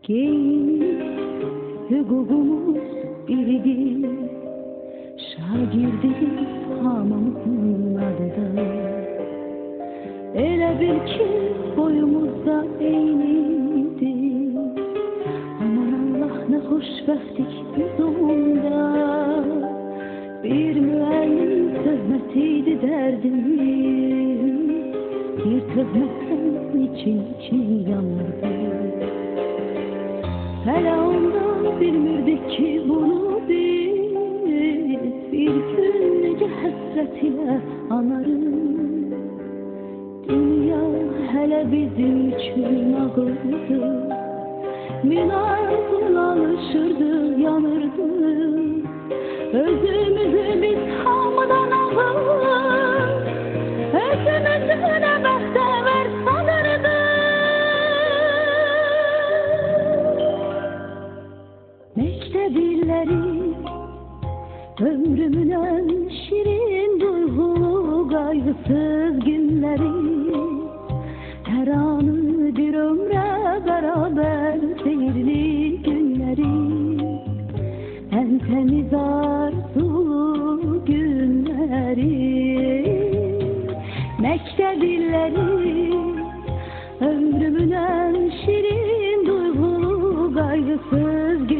Geyimiz, hüququmuz biridir, şagirdiz hamımızın adıdır. Elə bil ki boyumuzda eynidir, aman Allah ne xoşbəxtlik biz onda. Bir müəllim töhmətiydi dərdimiz, bir töhmətdən için yanırdı. Hələ ondan bilmirdik ki bunu biz bir gün necə həsrət ilə anarız. Dünya hələ bizim üçün ağırdı, min arzun alışırdı, yanırdı. Özümüzü biz hamıdan ağır, özümüzü nə bəxtəvər sanırdı. Məktəb illəri, ömrümün ən şirin duyğulu qaygısız günləri, hər anı bir ömrə bərabər seyirli günləri, ən təmiz arzulu günləri. Məktəb illəri, ömrümün ən şirin duyğulu qaygısız günləri,